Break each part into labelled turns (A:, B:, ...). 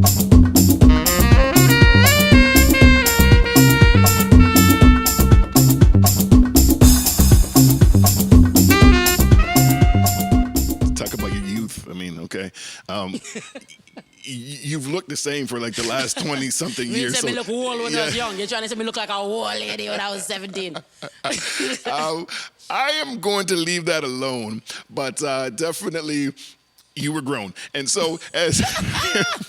A: Talk about your youth. I mean, okay. You've looked the same for like the last 20 something
B: Me
A: years.
B: say me look old when I was young. You're trying to say me look like a old lady when I was 17.
A: I am going to leave that alone, but definitely you were grown. And so as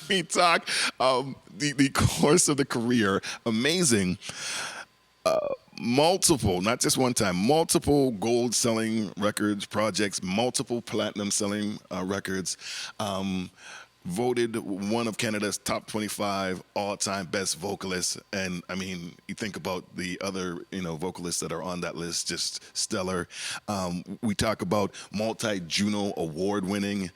A: we talk, the course of the career, amazing. Multiple, not just one time, multiple gold selling records, projects, multiple platinum selling records. Voted one of Canada's top 25 all-time best vocalists. And I mean, you think about the other, vocalists that are on that list, just stellar. We talk about multi-Juno award winning.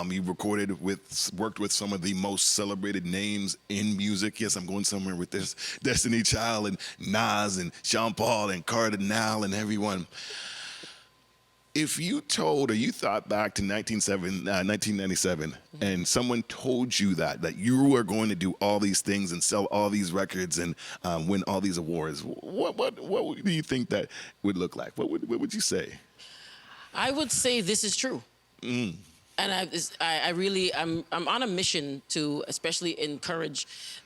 A: You worked with some of the most celebrated names in music. Yes, I'm going somewhere with this. Destiny Child and Nas and Sean Paul and Cardinal and everyone. If you told or you thought back to 1997 and someone told you that you were going to do all these things and sell all these records and win all these awards, what do you think that would look like? What would you say?
B: I would say this is true. And I'm on a mission to especially encourage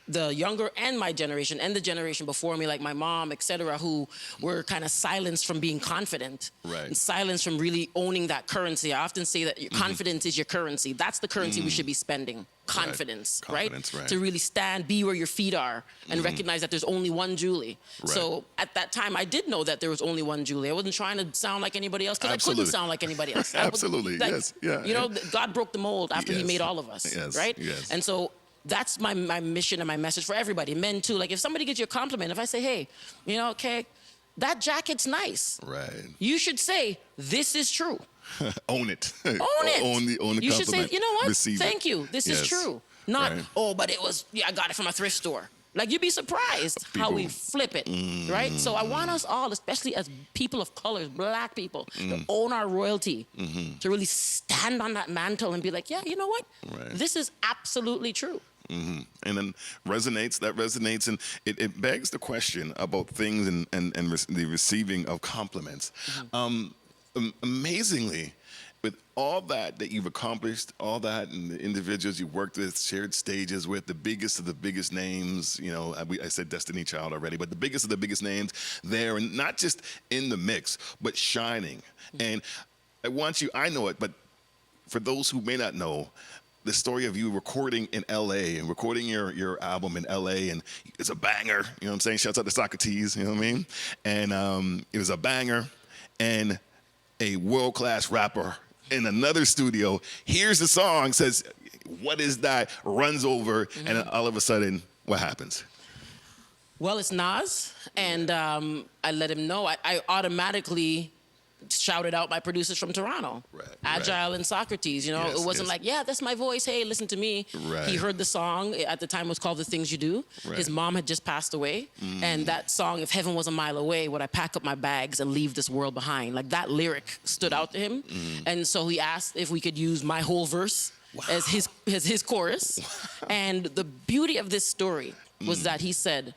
B: the younger and my generation and the generation before me, like my mom, et cetera, who were kind of silenced from being confident.
A: Right.
B: And silenced from really owning that currency. I often say that your confidence is your currency. That's the currency we should be spending. Confidence, right? To really stand, be where your feet are, and recognize that there's only one Jully.
A: Right.
B: So at that time, I did know that there was only one Jully. I wasn't trying to sound like anybody else because I couldn't sound like anybody else.
A: Absolutely, yes. Yeah.
B: God broke the mold after he made all of us, right?
A: Yes.
B: And so that's my mission and my message for everybody, men too. Like if somebody gives you a compliment, if I say, hey, okay, that jacket's nice.
A: Right.
B: You should say, this is true.
A: Own it.
B: Own it.
A: Own the compliment.
B: You should say, you know what?
A: Receive
B: Thank you. This is true. Not, but it was, I got it from a thrift store. Like, you'd be surprised how we flip it, right? So I want us all, especially as people of color, black people, to own our royalty, to really stand on that mantle and be like, yeah, you know what? This is absolutely true.
A: And then that resonates, and it begs the question about things and the receiving of compliments. Amazingly, with all that you've accomplished, all that, and the individuals you worked with, shared stages with, the biggest of the biggest names, I said Destiny Child already, but the biggest of the biggest names there, and not just in the mix, but shining. And I know it, but for those who may not know, the story of you recording in LA and recording your album in LA, and it's a banger, you know what I'm saying? Shouts out to Socrates, you know what I mean? And it was a banger, and a world-class rapper in another studio hears the song, says, what is that? Runs over, and all of a sudden, what happens?
B: Well, it's Nas, and I let him know. I automatically shouted out my producers from Toronto, Agile and Socrates. It wasn't like, yeah, that's my voice. Hey, listen to me. He heard the song. At the time, it was called "The Things You Do." His mom had just passed away, and that song, "If Heaven Was a Mile Away," would I pack up my bags and leave this world behind? Like, that lyric stood out to him, and so he asked if we could use my whole verse as his chorus. And the beauty of this story was that he said,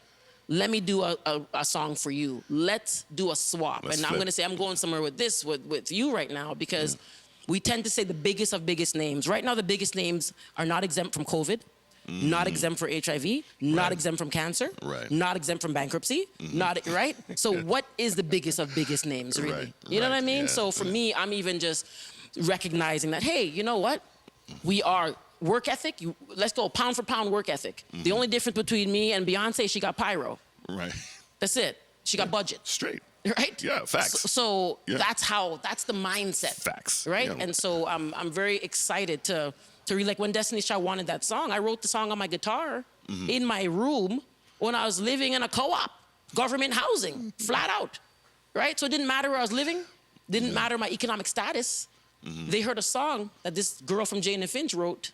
B: let me do a song for you. Let's do a swap. And I'm going to say I'm going somewhere with this, with you right now, because we tend to say the biggest of biggest names. Right now, the biggest names are not exempt from COVID, not exempt for HIV, not exempt from cancer, not exempt from bankruptcy, right? So what is the biggest of biggest names, really? You know what I mean? So for me, I'm even just recognizing that, hey, you know what? We are work ethic, let's go pound for pound work ethic. The only difference between me and Beyonce, she got pyro.
A: Right.
B: That's it. She got budget.
A: Straight.
B: Right?
A: Yeah, facts.
B: So that's the mindset.
A: Facts.
B: Right?
A: Yeah.
B: And so I'm very excited to really, like when Destiny's Child wanted that song, I wrote the song on my guitar in my room when I was living in a co-op, government housing, flat out. Right? So it didn't matter where I was living, didn't matter my economic status. They heard a song that this girl from Jane and Finch wrote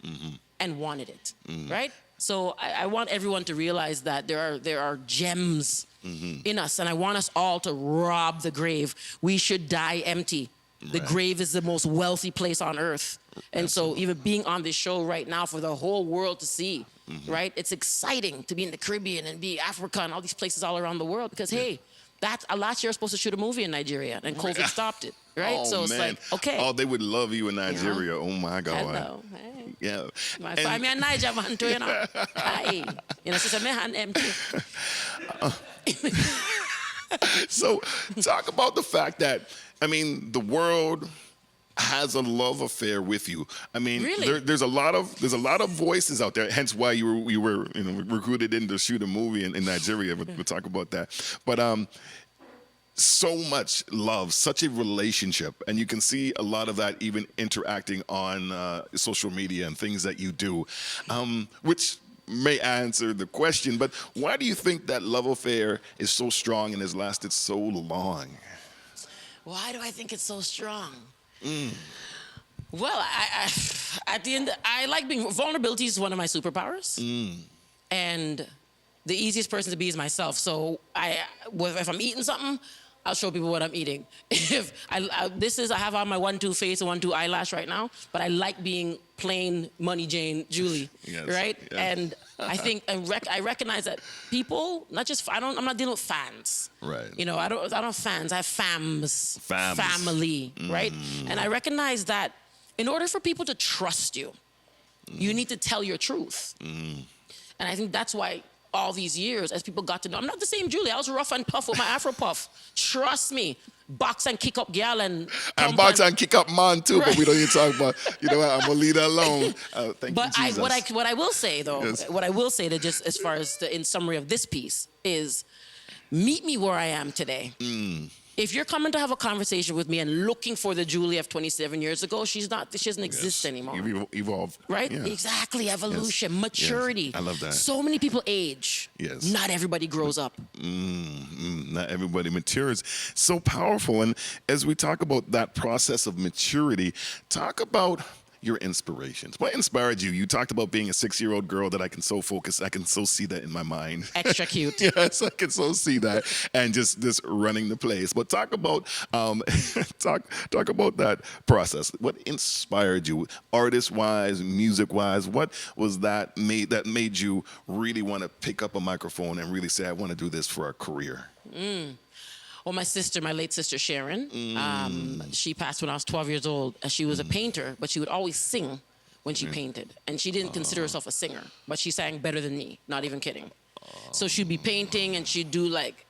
B: and wanted it, right? So I want everyone to realize that there are gems in us, and I want us all to rob the grave. We should die empty. The grave is the most wealthy place on earth. And so even being on this show right now for the whole world to see, right? It's exciting to be in the Caribbean and be Africa and all these places all around the world because, hey, last year I was supposed to shoot a movie in Nigeria and COVID stopped it, right?
A: Oh,
B: so it's
A: man.
B: like, okay.
A: Oh, they would love you in Nigeria.
B: You know?
A: Oh, my God.
B: Hello. Hey.
A: Yeah.
B: My family in Nigeria, man, too, you know. Hi. You know, so my hand empty.
A: So talk about the fact that, I mean, the world has a love affair with you. I mean,
B: really?
A: there's a lot of voices out there. Hence why you were recruited in to shoot a movie in Nigeria. We'll talk about that. But so much love, such a relationship, and you can see a lot of that even interacting on social media and things that you do, which may answer the question. But why do you think that love affair is so strong and has lasted so long?
B: Why do I think it's so strong? Well, I at the end, I like being vulnerability is one of my superpowers, and the easiest person to be is myself. So if I'm eating something, I'll show people what I'm eating. If I have on my 1-2 face and 1-2 eyelash right now, but I like being plain Money Jane Jully, right? Yeah. And I think I recognize that people, not just I'm not dealing with fans,
A: right?
B: You know, I don't have fans. I have family, right? And I recognize that in order for people to trust you, you need to tell your truth. And I think that's why all these years, as people got to know, I'm not the same Jully. I was rough and tough with my Afro puff. Trust me. Box and kick up gal and
A: box and kick up man too, right. But we don't even talk about, you know what, I'm gonna leave that alone. Thank you, Jesus.
B: What I will say though, what I will say to just as far as in summary of this piece is, meet me where I am today. If you're coming to have a conversation with me and looking for the Jully of 27 years ago, she doesn't exist anymore.
A: You've evolved.
B: Right? Yeah. Exactly. Evolution, maturity.
A: Yes. I love that.
B: So many people age.
A: Yes.
B: Not everybody grows up.
A: Not everybody matures. So powerful. And as we talk about that process of maturity, talk about your inspirations. What inspired you? You talked about being a 6-year-old girl that I can so focus. I can so see that in my mind.
B: Extra cute.
A: Yes, I can so see that, and just running the place. But talk about talk about that process. What inspired you, artist-wise, music-wise? What was that made you really want to pick up a microphone and really say, I want to do this for a career?
B: Well, my late sister Sharon, she passed when I was 12 years old. She was a painter, but she would always sing when she painted. And she didn't consider herself a singer, but she sang better than me, not even kidding. So she'd be painting and she'd do like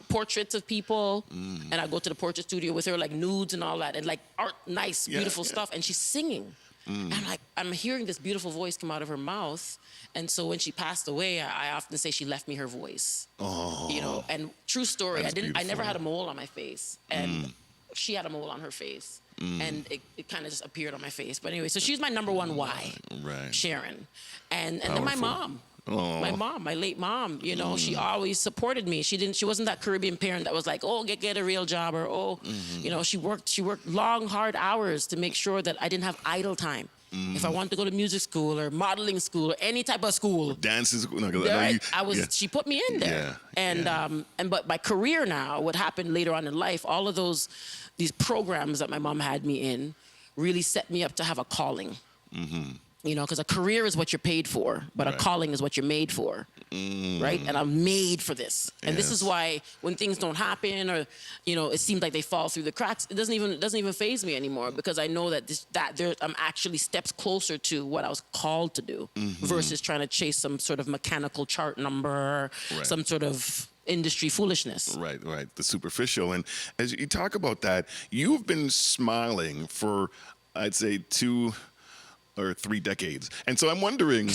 B: portraits of people. And I'd go to the portrait studio with her, like nudes and all that, and like art, nice, beautiful stuff. And she's singing. And I'm hearing this beautiful voice come out of her mouth. And so when she passed away, I often say she left me her voice. You know, and true story, I never had a mole on my face. And she had a mole on her face. And it kind of just appeared on my face. But anyway, so she's my number one why, Sharon. And then my mom. My late mom, you know, she always supported me. She wasn't that Caribbean parent that was like, oh, get a real job, or you know, she worked long, hard hours to make sure that I didn't have idle time. If I wanted to go to music school or modeling school or any type of school,
A: dances,
B: she put me in there. But my career now, what happened later on in life, all of these programs that my mom had me in really set me up to have a calling. You know, because a career is what you're paid for, but a calling is what you're made for, right? And I'm made for this. And this is why when things don't happen, or you know, it seems like they fall through the cracks, it doesn't even faze me anymore, because I know that I'm actually steps closer to what I was called to do, versus trying to chase some sort of mechanical chart number, some sort of industry foolishness. Right.
A: The superficial. And as you talk about that, you've been smiling for, I'd say, 2 or 3 decades. And so I'm wondering,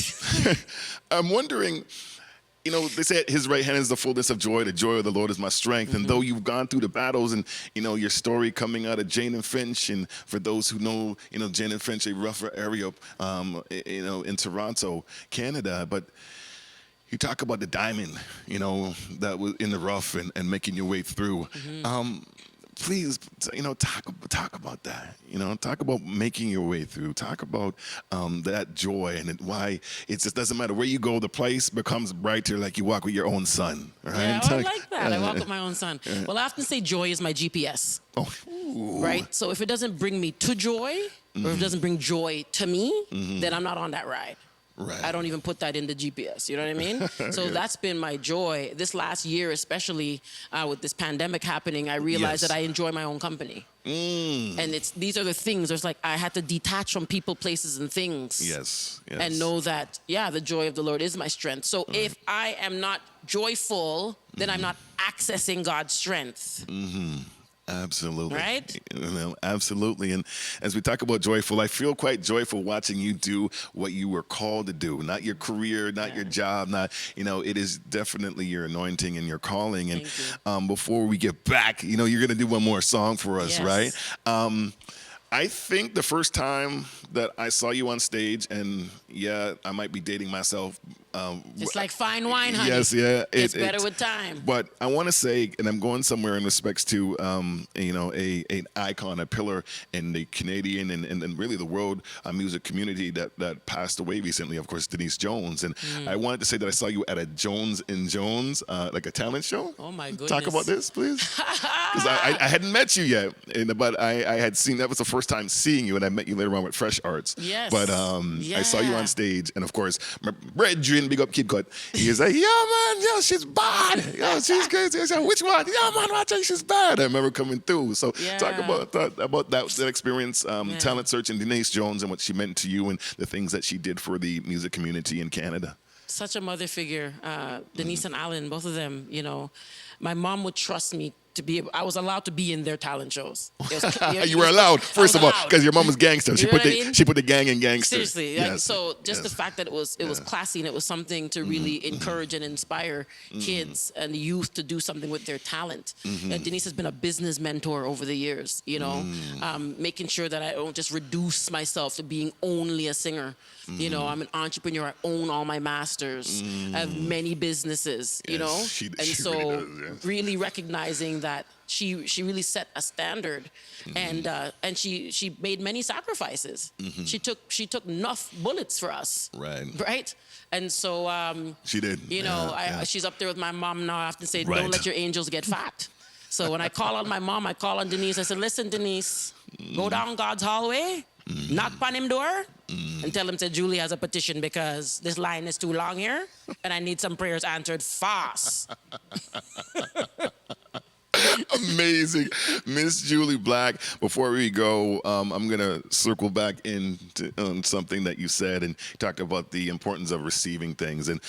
A: you know, they say his right hand is the fullness of joy. The joy of the Lord is my strength. And though you've gone through the battles and, you know, your story coming out of Jane and Finch, and for those who know, you know, Jane and Finch, a rougher area, you know, in Toronto, Canada, but you talk about the diamond, you know, that was in the rough and making your way through. please, talk about that. Talk about making your way through. Talk about that joy and why it just doesn't matter where you go. The place becomes brighter like you walk with your own son. Right?
B: Yeah, I like that. I walk with my own son. Well, I often say joy is my GPS.
A: Oh.
B: Right? So if it doesn't bring me to joy, or if it doesn't bring joy to me, then I'm not on that ride.
A: Right.
B: I don't even put that in the GPS. You know what I mean? So that's been my joy. This last year, especially with this pandemic happening, I realized that I enjoy my own company. And these are the things. There's like I had to detach from people, places, and things.
A: Yes.
B: And know that the joy of the Lord is my strength. So if I am not joyful, then I'm not accessing God's strength.
A: Absolutely.
B: Right?
A: Absolutely. And as we talk about joyful, I feel quite joyful watching you do what you were called to do. Not your career, not your job, it is definitely your anointing and your calling. And before we get back, you're going to do one more song for us, right? I think the first time that I saw you on stage, and I might be dating myself.
B: It's like fine wine, honey.
A: Yes, yeah.
B: It's better with time.
A: But I want to say, and I'm going somewhere in respects to, an icon, a pillar in the Canadian and really the world music community that passed away recently, of course, Denise Jones. And I wanted to say that I saw you at a Jones & Jones, like a talent show.
B: Oh, my goodness.
A: Talk about this, please. Because I hadn't met you yet, but I had seen, that was the first time seeing you, and I met you later on with Fresh Arts.
B: Yes.
A: But I saw you on stage, and of course, my brethren, big up Kid Cut, he was like, man, she's bad. She's crazy. I said, which one? Man, watch her, she's bad. I remember coming through. So talk about that experience, talent search, and Denise Jones and what she meant to you and the things that she did for the music community in Canada.
B: Such a mother figure. Denise and Alan, both of them, my mom would trust me I was allowed to be in their talent shows.
A: You were allowed, first of all, because your mom was gangster. She put the gang in gangster.
B: Seriously.
A: Yes.
B: So just the fact that it was classy and it was something to really encourage and inspire kids and youth to do something with their talent. Denise has been a business mentor over the years, making sure that I don't just reduce myself to being only a singer. I'm an entrepreneur. I own all my masters. I have many businesses,
A: She
B: really recognizing that she really set a standard, and she made many sacrifices. She took enough bullets for us, right? And so
A: she did.
B: She's up there with my mom now. I have to say, don't let your angels get fat. So when I call on my mom, I call on Denise. I said, listen, Denise, go down God's hallway, knock on him door, and tell him that Jully has a petition because this line is too long here, and I need some prayers answered fast.
A: Amazing. Miss Jully Black, before we go, I'm going to circle back on something that you said and talked about the importance of receiving things. And,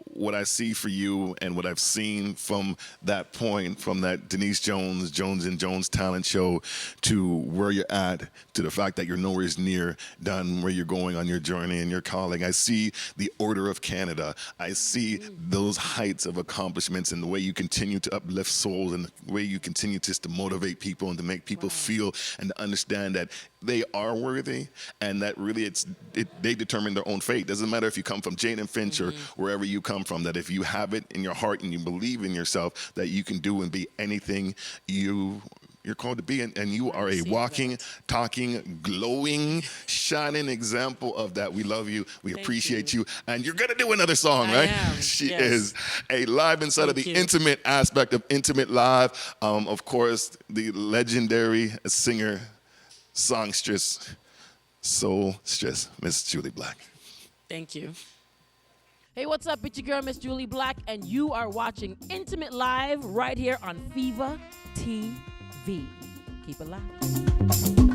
A: what I see for you and what I've seen from that point, from that Denise Jones & Jones talent show to where you're at, to the fact that you're nowhere near done where you're going on your journey and your calling. I see the Order of Canada. I see those heights of accomplishments and the way you continue to uplift souls and the way you continue just to motivate people and to make people feel and to understand that they are worthy and that really they determine their own fate. Doesn't matter if you come from Jane and Finch or wherever you come from, that if you have it in your heart and you believe in yourself, that you can do and be anything you're called to be, and you are a walking, talking, glowing, shining example of that. We love you. We appreciate you. And you're going to do another song, right? She is a live inside of the intimate aspect of Intimate Live. Of course, the legendary singer, songstress, soulstress, Miss Jully Black.
B: Thank you. Hey, what's up? It's your girl, Miss Jully Black, and you are watching Intimate Live right here on FEVA TV. Keep it live.